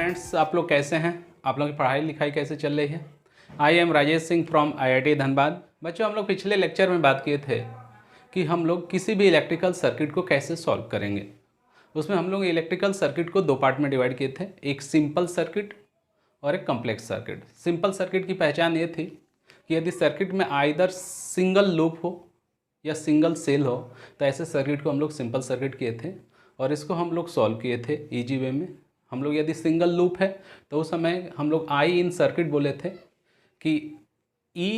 Friends, आप लोग कैसे हैं? आप लोगों की पढ़ाई लिखाई कैसे चल रही है? I am Rajesh Singh from IIT Dhanbad. बच्चों, हम लोग पिछले लेक्चर में बात किए थे कि हम लोग किसी भी इलेक्ट्रिकल सर्किट को कैसे सॉल्व करेंगे। उसमें हम लोग इलेक्ट्रिकल सर्किट को दो पार्ट में डिवाइड किए थे, एक सिंपल सर्किट और एक कम्प्लेक्स सर्किट। सिंपल सर्किट की पहचान ये थी कि यदि सर्किट में आइदर सिंगल लूप हो या सिंगल सेल हो तो ऐसे सर्किट को हम लोग सिंपल सर्किट किए थे और इसको हम लोग सॉल्व किए थे ईजी वे में। हम लोग यदि सिंगल लूप है तो उस समय हम लोग आई इन सर्किट बोले थे कि E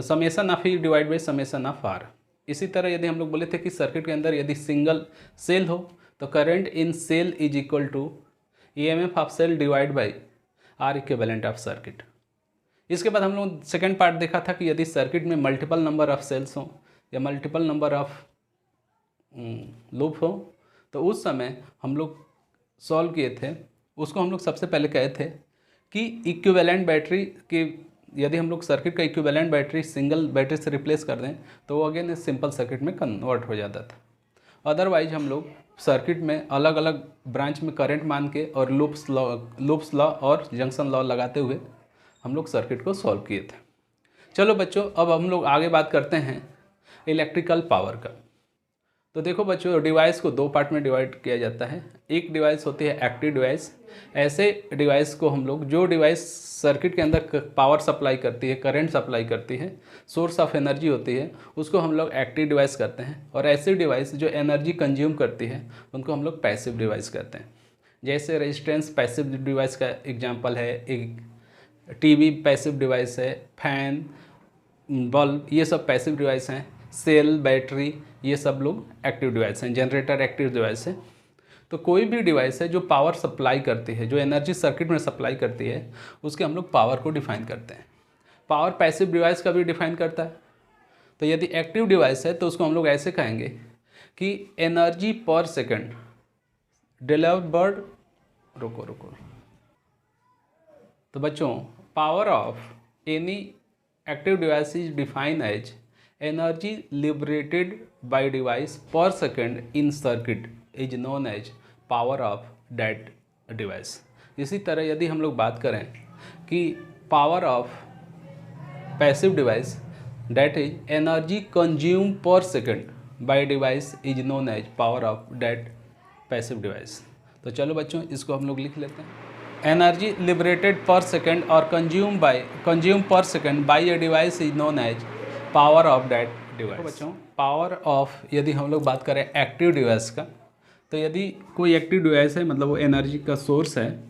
summation of E divide by summation of R. इसी तरह यदि हम लोग बोले थे कि सर्किट के अंदर यदि सिंगल सेल हो तो current in cell is equal to EMF of cell divide by R equivalent of circuit. इसके बाद हम लोग सेकेंड पार्ट देखा था कि यदि सर्किट में मल्टीपल नंबर ऑफ सेल्स हों या मल्टीपल नंबर ऑफ लूप हो तो उस समय हम लोग सॉल्व किए थे। उसको हम लोग सबसे पहले कहे थे कि इक्विवेलेंट बैटरी की यदि हम लोग सर्किट का इक्विवेलेंट बैटरी सिंगल बैटरी से रिप्लेस कर दें तो वो अगेन सिंपल सर्किट में कन्वर्ट हो जाता था। अदरवाइज हम लोग सर्किट में अलग अलग ब्रांच में करंट मान के और लूप्स लॉ और जंक्शन लॉ लगाते हुए हम लोग सर्किट को सॉल्व किए थे। चलो बच्चों, अब हम लोग आगे बात करते हैं इलेक्ट्रिकल पावर का। तो देखो बच्चों, डिवाइस को दो पार्ट में डिवाइड किया जाता है। एक डिवाइस होती है एक्टिव डिवाइस। ऐसे डिवाइस को हम लोग, जो डिवाइस सर्किट के अंदर पावर सप्लाई करती है, करंट सप्लाई करती है, सोर्स ऑफ एनर्जी होती है, उसको हम लोग एक्टिव डिवाइस कहते हैं। और ऐसी डिवाइस जो एनर्जी कंज्यूम करती है उनको हम लोग पैसिव डिवाइस कहते हैं। जैसे रेजिस्टेंस पैसिव डिवाइस का एग्जाम्पल है, एक TV पैसिव डिवाइस है, फैन, बल्ब, ये सब पैसिव डिवाइस हैं। सेल, बैटरी, ये सब लोग एक्टिव डिवाइस हैं। जनरेटर एक्टिव डिवाइस है। तो कोई भी डिवाइस है जो पावर सप्लाई करती है, जो एनर्जी सर्किट में सप्लाई करती है, उसके हम लोग पावर को डिफाइन करते हैं। पावर पैसिव डिवाइस का भी डिफाइन करता है। तो यदि एक्टिव डिवाइस है तो उसको हम लोग ऐसे कहेंगे कि एनर्जी पर सेकेंड डिलीवर्ड। रुको। तो बच्चों, power of any active device is defined as energy liberated by device per second in circuit is known as power of that device. इसी तरह यदि हम लोग बात करें कि power of passive device that is energy consume per second by device is known as power of that passive device. तो चलो बच्चों, इसको हम लोग लिख लेते हैं। एनर्जी लिबरेटेड पर सेकेंड और consume per second by a device is known as power of that device. तो बच्चों, पावर ऑफ यदि हम लोग बात करें एक्टिव डिवाइस का, तो यदि कोई एक्टिव डिवाइस है मतलब वो एनर्जी का सोर्स है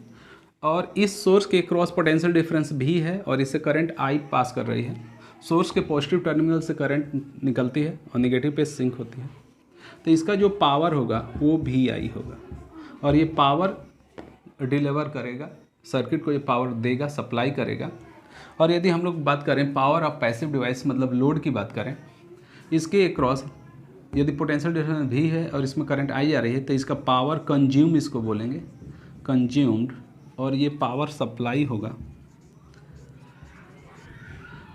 और इस सोर्स के क्रॉस पोटेंशियल डिफरेंस भी है और इससे करंट I पास कर रही है। सोर्स के पॉजिटिव टर्मिनल से करंट निकलती है और नेगेटिव पे सिंक होती है। तो इसका जो पावर होगा वो VI होगा और ये पावर डिलीवर करेगा, सर्किट को ये पावर देगा, सप्लाई करेगा। और यदि हम लोग बात करें पावर ऑफ पैसिव डिवाइस मतलब लोड की बात करें, इसके क्रॉस यदि पोटेंशियल डिफरेंस भी है और इसमें करंट I आ रही है तो इसका पावर कंज्यूम इसको बोलेंगे, कंज्यूम्ड, और ये पावर सप्लाई होगा।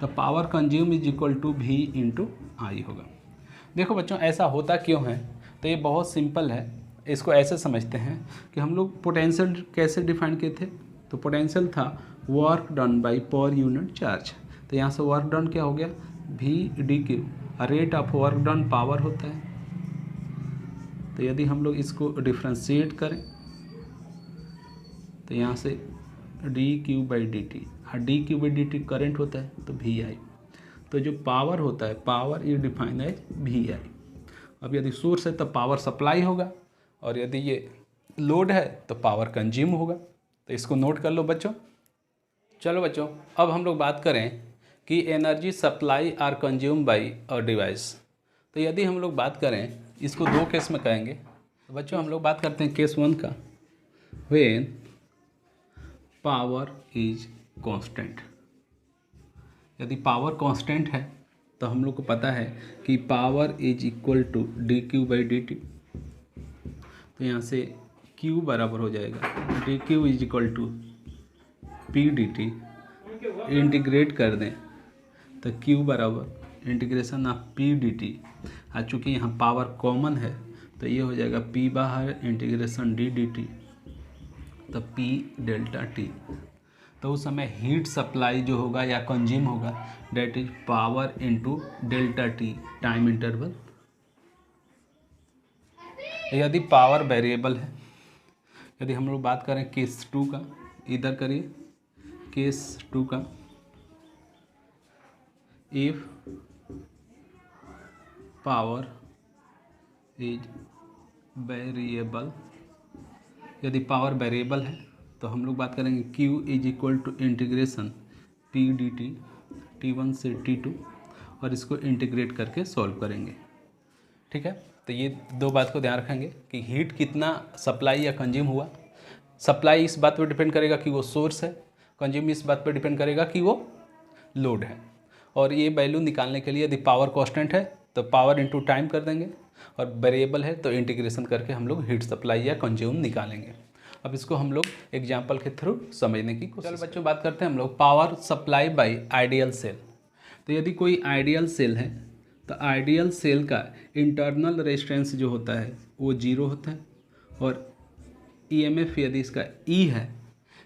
तो power consume is equal to V into I होगा। देखो बच्चों, ऐसा होता क्यों है? तो ये बहुत सिंपल है। इसको ऐसे समझते हैं कि हम लोग पोटेंशियल कैसे डिफाइन किए थे। तो पोटेंशियल था work done by per unit charge. तो यहाँ से वर्क डन क्या हो गया? VdQ, rate of work done power होता है। तो यदि हम लोग इसको डिफ्रेंशिएट करें तो यहाँ से dQ/dt, dQ/dt करंट होता है तो VI। तो जो पावर होता है, power is defined as VI। अब यदि सोर्स है तो पावर सप्लाई होगा और यदि ये लोड है तो पावर कंज्यूम होगा। तो इसको नोट कर लो बच्चों। चलो बच्चों, अब हम लोग बात करें कि energy supply or consume by a device. तो यदि हम लोग बात करें, इसको दो केस में कहेंगे। तो बच्चों, हम लोग बात करते हैं केस 1 का, व्हेन पावर इज कांस्टेंट। यदि पावर कांस्टेंट है तो हम लोग को पता है कि power is equal to dQ/dt। तो यहाँ से Q बराबर हो जाएगा dQ is equal to P/dt। Integrate कर दें तो Q बराबर इंटीग्रेशन ऑफ P/dt। चूँकि यहाँ पावर कॉमन है तो ये हो जाएगा P बाहर इंटीग्रेशन d/dt तो P डेल्टा T, तो उस समय हीट सप्लाई जो होगा या कंज्यूम होगा that is power into delta T time interval. यदि पावर वेरिएबल है, यदि हम लोग बात करें केस 2 का, इधर करिए केस 2 का, इफ पावर इज वेरिएबल, यदि पावर वेरिएबल है तो हम लोग बात करेंगे Q is equal to integration P dt T1 से T2, और इसको इंटीग्रेट करके सॉल्व करेंगे। ठीक है, तो ये दो बात को ध्यान रखेंगे कि हीट कितना सप्लाई या कंज्यूम हुआ। सप्लाई इस बात पर डिपेंड करेगा कि वो सोर्स है, कंज्यूम इस बात पर डिपेंड करेगा कि वो लोड है। और ये वैल्यू निकालने के लिए यदि पावर कांस्टेंट है तो पावर इनटू टाइम कर देंगे, और वेरिएबल है तो इंटीग्रेशन करके हम लोग हीट सप्लाई या कंज्यूम निकालेंगे। अब इसको हम लोग एग्जाम्पल के थ्रू समझने की कोशिश। चलो बच्चों, बात करते हैं हम लोग power supply by ideal cell. तो यदि कोई आइडियल सेल है तो आइडियल सेल का इंटरनल रेजिस्टेंस जो होता है वो 0 होता है, और ईएमएफ यदि इसका E है,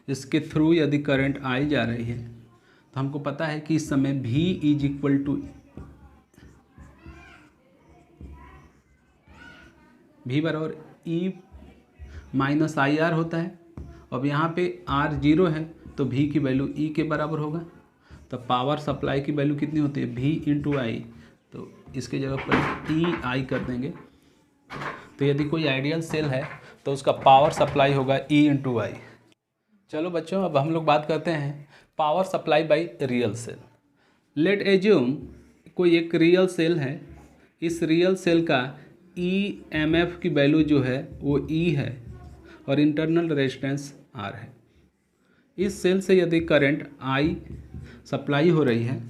इसके थ्रू यदि करंट आई जा रही है, तो हमको पता है कि इस समय V is equal to V बराबर E माइनस आई आर होता है। अब यहाँ पे R 0 है तो V की वैल्यू E के बराबर होगा। तो पावर सप्लाई की वैल्यू कितनी होती है, V इंटू आई, तो इसके जगह पर E आई कर देंगे। तो यदि कोई आइडियल सेल है तो उसका पावर सप्लाई होगा E इंटू आई। चलो बच्चों, अब हम लोग बात करते हैं power supply by real cell. Let assume कोई एक रियल सेल है, इस रियल सेल का EMF की वैल्यू जो है वो E है और इंटरनल रेजिस्टेंस R है। इस सेल से यदि करंट I सप्लाई हो रही है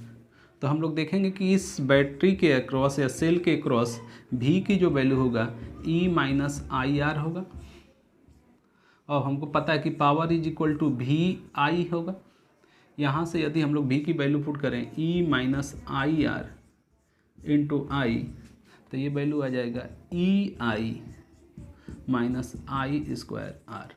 तो हम लोग देखेंगे कि इस बैटरी के अक्रॉस या सेल के अक्रॉस V की जो वैल्यू होगा E माइनस आई आर होगा। और हमको पता है कि power is equal to V I होगा। यहाँ से यदि हम लोग V की वैल्यू पुट करें E minus I R into I, तो ये वैल्यू आ जाएगा E I minus I square R.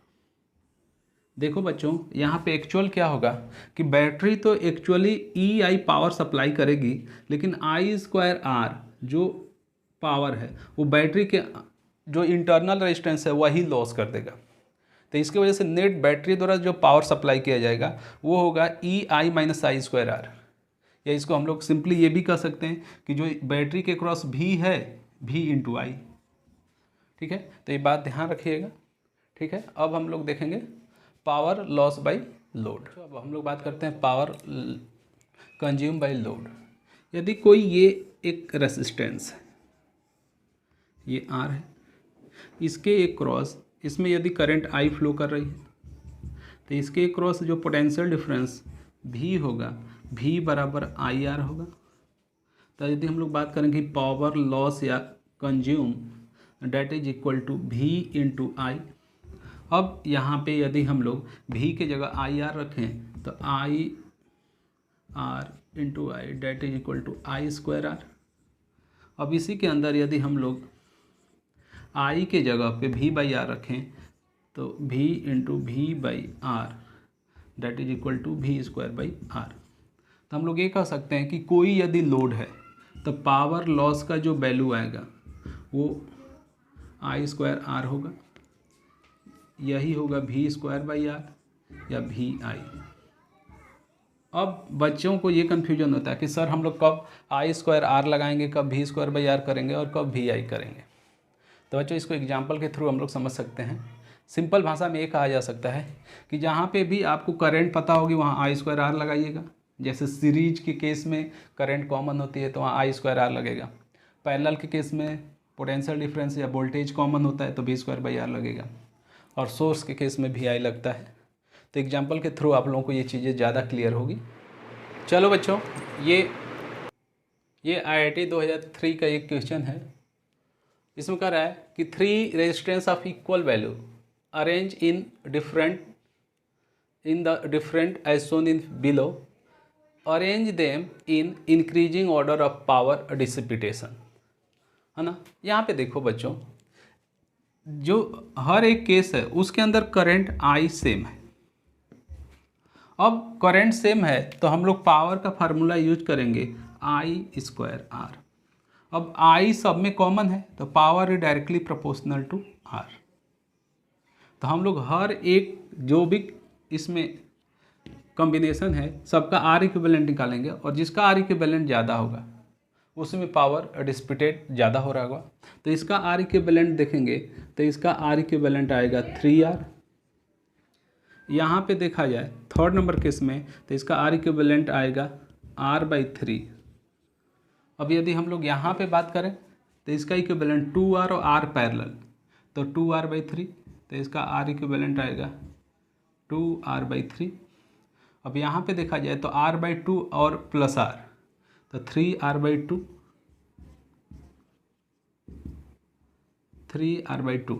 देखो बच्चों, यहाँ पे एक्चुअल क्या होगा कि बैटरी तो एक्चुअली E आई पावर सप्लाई करेगी, लेकिन आई स्क्वायर आर जो पावर है वो बैटरी के जो इंटरनल रेजिस्टेंस है वही लॉस कर देगा। तो इसकी वजह से नेट बैटरी द्वारा जो पावर सप्लाई किया जाएगा वो होगा E I minus I square R. या इसको हम लोग सिंपली ये भी कह सकते हैं कि जो बैटरी के क्रॉस V है V इंटू आई। ठीक है, तो ये बात ध्यान रखिएगा। ठीक है, अब हम लोग देखेंगे पावर लॉस बाय लोड। अब हम लोग बात करते हैं पावर कंज्यूम बाय लोड। यदि कोई ये एक रेसिस्टेंस है, ये R है, इसके एक क्रॉस इसमें यदि करंट I फ्लो कर रही है तो इसके एक क्रॉस जो पोटेंशियल डिफरेंस V होगा V बराबर आई आर होगा। तो यदि हम लोग बात करेंगे पावर लॉस या consume that is equal to V into I. अब यहाँ पे यदि हम लोग V के जगह आई आर रखें तो I R into I that is equal to I square R. अब इसी के अंदर यदि हम लोग I के जगह पे V बाई आर रखें तो V into V by R that is equal to V square by R. तो हम लोग ये कह सकते हैं कि कोई यदि लोड है तो पावर लॉस का जो वैल्यू आएगा वो आई स्क्वायर आर होगा, यही होगा V स्क्वायर बाई आर या V आई। अब बच्चों को ये कन्फ्यूजन होता है कि सर हम लोग कब आई स्क्वायर आर लगाएंगे, कब V स्क्वायर बाई आर करेंगे और कब V आई करेंगे। तो बच्चों इसको एग्जाम्पल के थ्रू हम लोग समझ सकते हैं। सिंपल भाषा में ये कहा जा सकता है कि जहाँ पे भी आपको करंट पता होगी वहाँ आई स्क्वायर आर लगाइएगा। जैसे सीरीज के केस में करंट कॉमन होती है तो वहाँ आई स्क्वायर आर लगेगा। पैरेलल के केस में पोटेंशियल डिफरेंस या वोल्टेज कॉमन होता है तो V स्क्वायर बाई आर लगेगा, और सोर्स के केस में भी आई लगता है। तो एग्जाम्पल के थ्रू आप लोगों को ये चीज़ें ज़्यादा क्लियर होगी। चलो बच्चों, ये IIT 2003 का एक क्वेश्चन है। इसमें कह रहा है कि 3 resistance of equal value arrange in the different as shown in below, arrange them in increasing order of power dissipation, है ना। यहाँ पे देखो बच्चों, जो हर एक केस है उसके अंदर करंट आई सेम है। अब करंट सेम है तो हम लोग पावर का फार्मूला यूज करेंगे आई स्क्वायर आर। अब आई सब में कॉमन है तो power is directly proportional to R. तो हम लोग हर एक जो भी इसमें कॉम्बिनेशन है सबका आर इक्विवेलेंट निकालेंगे और जिसका आर इक्विवेलेंट ज़्यादा होगा उसमें पावर डिसिपेटेड ज़्यादा हो रहा होगा। तो इसका आर इक्विवेलेंट देखेंगे तो इसका आर इक्विवेलेंट आएगा 3R। यहाँ पे देखा जाए थर्ड नंबर केस में तो इसका आर इक्विवेलेंट आएगा R/3। अब यदि हम लोग यहाँ पे बात करें तो इसका इक्विवेलेंट 2R और R पैरेलल तो 2R/3, तो इसका आर इक्विवेलेंट आएगा 2R/3। अब यहाँ पे देखा जाए तो R/2 और प्लस R तो 3R/2, 3R/2।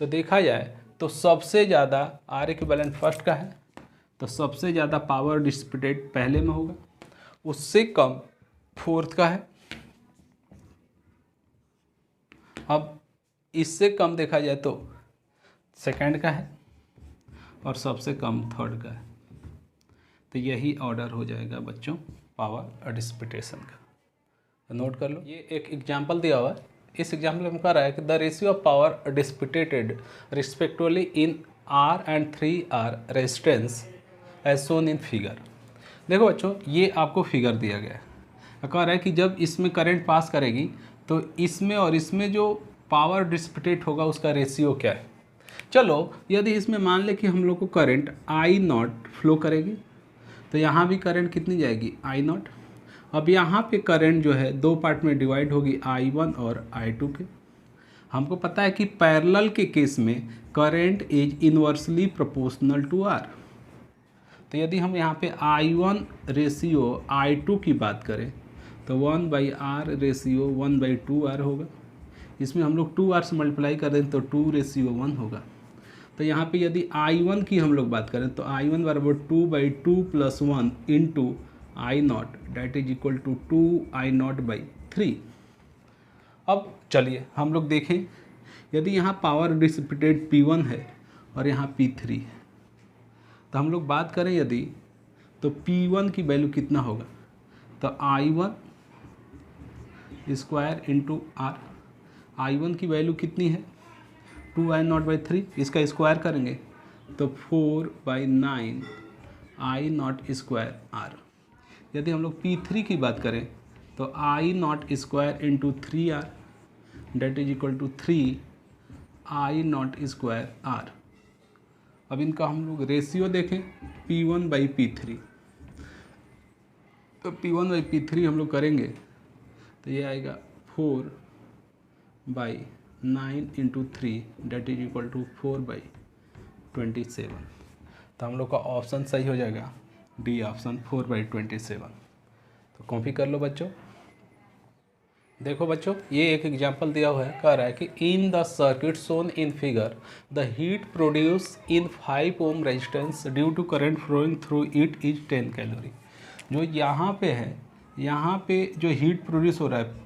तो देखा जाए तो सबसे ज़्यादा आर इक्विवेलेंट फर्स्ट का है तो सबसे ज़्यादा पावर डिसिपेटेड पहले में होगा, उससे कम फोर्थ का है। अब इससे कम देखा जाए तो सेकंड का है और सबसे कम थर्ड का है। तो यही ऑर्डर हो जाएगा बच्चों पावर डिसिपेटेशन का। तो नोट कर लो, ये एक एग्जांपल दिया हुआ है। इस एग्जाम्पल में कह रहा है कि the ratio of power dissipated respectively in R and 3R resistance as shown in figure. देखो बच्चों ये आपको फिगर दिया गया है, कह रहा है कि जब इसमें करंट पास करेगी तो इसमें और इसमें जो पावर डिसिपेटेट होगा उसका रेशियो क्या है। चलो यदि इसमें मान ले कि हम लोग को करंट I0 फ्लो करेगी तो यहाँ भी करंट कितनी जाएगी I0। अब यहाँ पे करंट जो है दो पार्ट में डिवाइड होगी I1 और I2 के। हमको पता है कि पैरेलल के केस में current is inversely proportional to R। तो यदि हम यहाँ पे I1 रेशियो I2 की बात करें तो 1/R रेशियो 1/2R होगा। इसमें हम लोग 2R से मल्टीप्लाई कर दें तो 2:1 होगा। तो यहाँ पे यदि I1 की हम लोग बात करें तो I1 बराबर 2/2 + 1 into I0 that is equal to 2I0/3। अब चलिए हम लोग देखें, यदि यहाँ पावर डिसिपेटेड P1 है और यहाँ P3 है तो हम लोग बात करें यदि तो P1 की वैल्यू कितना होगा तो I1 square into R। I1 की वैल्यू कितनी है 2I0/3, इसका स्क्वायर करेंगे तो 4/9 I0 स्क्वायर R। यदि हम लोग P3 की बात करें तो I0 square into 3R that is equal to 3 I0 square R। अब इनका हम लोग रेशियो देखें P1/P3, तो P1/P3 हम लोग करेंगे तो ये आएगा 4/9 into 3 that is equal to 4/27। तो हम लोग का ऑप्शन सही हो जाएगा डी ऑप्शन 4/27। तो कॉपी कर लो बच्चों। देखो बच्चों ये एक एग्जांपल दिया हुआ है, कह रहा है कि in the circuit shown in figure the heat produce in 5 ohm resistance due to current flowing through it is 10 calorie. जो यहाँ पे है, यहाँ पे जो हीट प्रोड्यूस हो रहा है P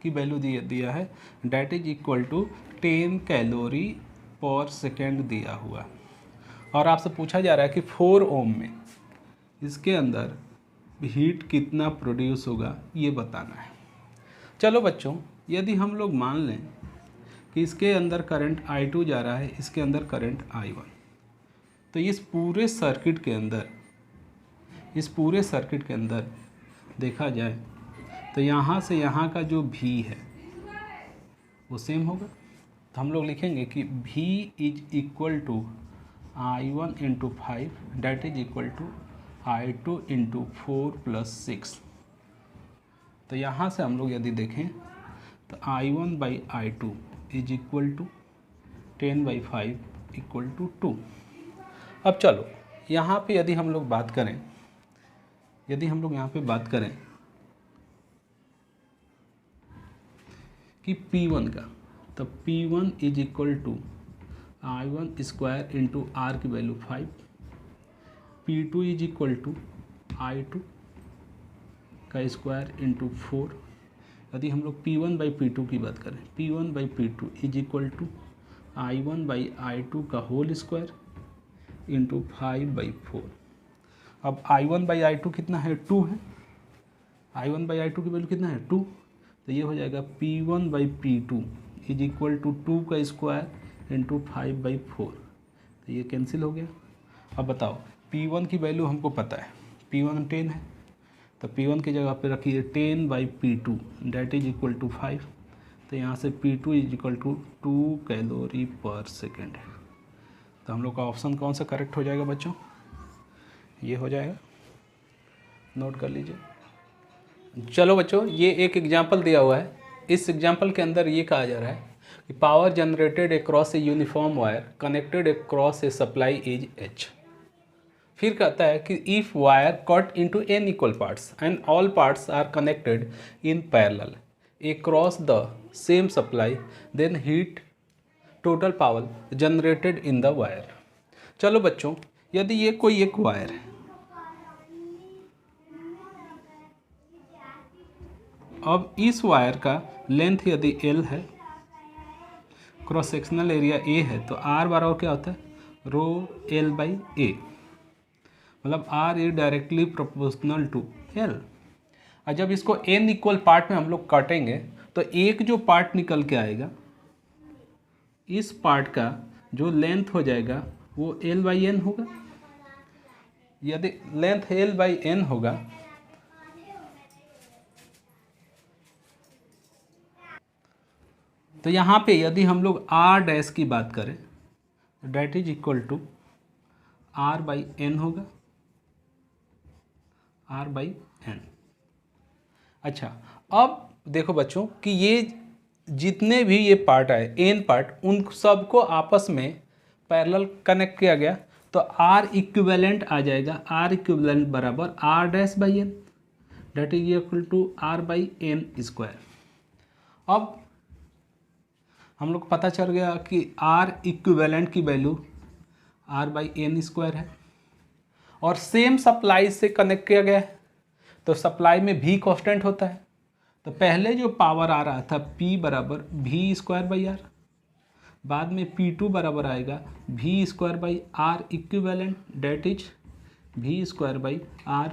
की वैल्यू दिया है that is equal to 10 calorie per second दिया हुआ। और आपसे पूछा जा रहा है कि 4 ओम में इसके अंदर हीट कितना प्रोड्यूस होगा ये बताना है। चलो बच्चों यदि हम लोग मान लें कि इसके अंदर करंट I2 जा रहा है, इसके अंदर करंट I1, तो इस पूरे सर्किट के अंदर देखा जाए तो यहाँ से यहाँ का जो V है वो सेम होगा। तो हम लोग लिखेंगे कि V is equal to I1 into 5 that is equal to I2 into 4 + 6। तो यहाँ से हम लोग यदि देखें तो I1/I2 is equal to 10/5 equal to 2। अब चलो यहाँ पे यदि हम लोग बात करें, कि P1 का, तो P1 is equal to I1 square into R की value 5, P2 is equal to I2 का स्क्वायर इंटू 4। यदि हम लोग P1/P2 की बात करें, P1/P2 is equal to I1/I2 का होल स्क्वायर इंटू 5/4। अब I1/I2 कितना है, 2 है। I1/I2 की वैल्यू कितना है, 2। तो ये हो जाएगा P1/P2 इज इक्वल टू 2 का स्क्वायर इंटू 5/4। तो ये कैंसिल हो गया। अब बताओ P1 की वैल्यू हमको पता है, P1 10 है, तो P1 की जगह पे रखिए 10/P2 that is equal to 5। तो यहाँ से P2 is equal to 2 calorie per second है। तो हम लोग का ऑप्शन कौन सा करेक्ट हो जाएगा बच्चों, ये हो जाएगा, नोट कर लीजिए। चलो बच्चों, ये एक एग्जाम्पल दिया हुआ है। इस एग्जाम्पल के अंदर ये कहा जा रहा है कि power generated across a uniform wire connected across a supply is H। फिर कहता है कि if wire cut into n equal parts and all parts are connected in parallel across the same supply then heat total power generated in the wire. चलो बच्चों, यदि ये कोई एक वायर है, अब इस वायर का लेंथ यदि L है, क्रॉस सेक्शनल एरिया A है, तो R बराबर क्या होता है, रो L/A, मतलब R is directly proportional to L। और जब इसको n इक्वल पार्ट में हम लोग काटेंगे तो एक जो पार्ट निकल के आएगा, इस पार्ट का जो लेंथ हो जाएगा वो L/N होगा। यदि लेंथ L/N होगा तो यहाँ पे यदि हम लोग R' की बात करें तो that is equal to R/N होगा, R/N। अच्छा, अब देखो बच्चों कि ये जितने भी ये पार्ट आए, n पार्ट, उन सबको आपस में पैरेलल कनेक्ट किया गया तो R इक्विवेलेंट आ जाएगा, R इक्विवेलेंट बराबर R'/N that is equal to R/N square. अब हम लोग को पता चल गया कि R इक्विवेलेंट की वैल्यू R/N स्क्वायर है और सेम सप्लाई से कनेक्ट किया गया है, तो सप्लाई में भी कांस्टेंट होता है। तो पहले जो पावर आ रहा था P बराबर V²/R, बाद में P2 बराबर आएगा V²/R equivalent that is V²/R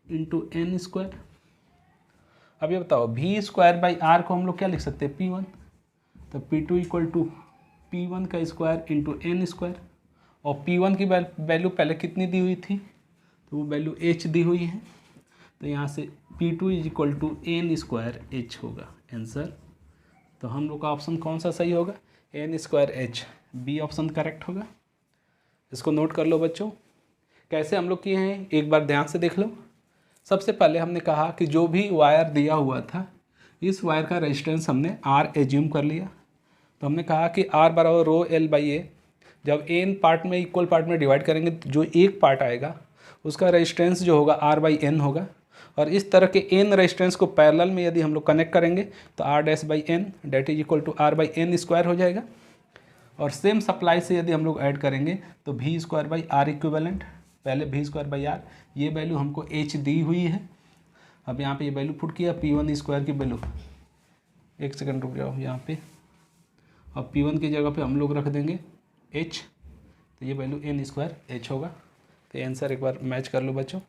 into N square. अब ये बताओ V²/R को हम लोग क्या लिख सकते हैं, P1, तो P2 इक्वल टू P1 का स्क्वायर इंटू N स्क्वायर। और P1 की वैल्यू पहले कितनी दी हुई थी, तो वो वैल्यू H दी हुई है, तो यहाँ से P2 is equal to N² H होगा आंसर। तो हम लोग का ऑप्शन कौन सा सही होगा, N² H, B option correct होगा। इसको नोट कर लो बच्चों। कैसे हम लोग किए हैं एक बार ध्यान से देख लो। सबसे पहले हमने कहा कि जो भी वायर दिया हुआ था, इस वायर का रेजिस्टेंस हमने R एज्यूम कर लिया। तो हमने कहा कि R बराबर रो L/A, जब n पार्ट में इक्वल पार्ट में डिवाइड करेंगे जो एक पार्ट आएगा उसका रेजिस्टेंस जो होगा R/N होगा, और इस तरह के n रेजिस्टेंस को पैरेलल में यदि हम लोग कनेक्ट करेंगे तो R'/N that is equal to R/N square हो जाएगा। और सेम सप्लाई से यदि हम लोग ऐड करेंगे तो V²/R इक्विवेलेंट, पहले V²/R, ये वैल्यू हमको H दी हुई है। अब यहाँ पे ये वैल्यू पुट किया, P1 स्क्वायर की वैल्यू, एक सेकंड रुक जाओ यहाँ पे, अब P1 की जगह पे हम लोग रख देंगे H, तो ये वैल्यू N² H होगा। तो आंसर एक बार मैच कर लो बच्चों।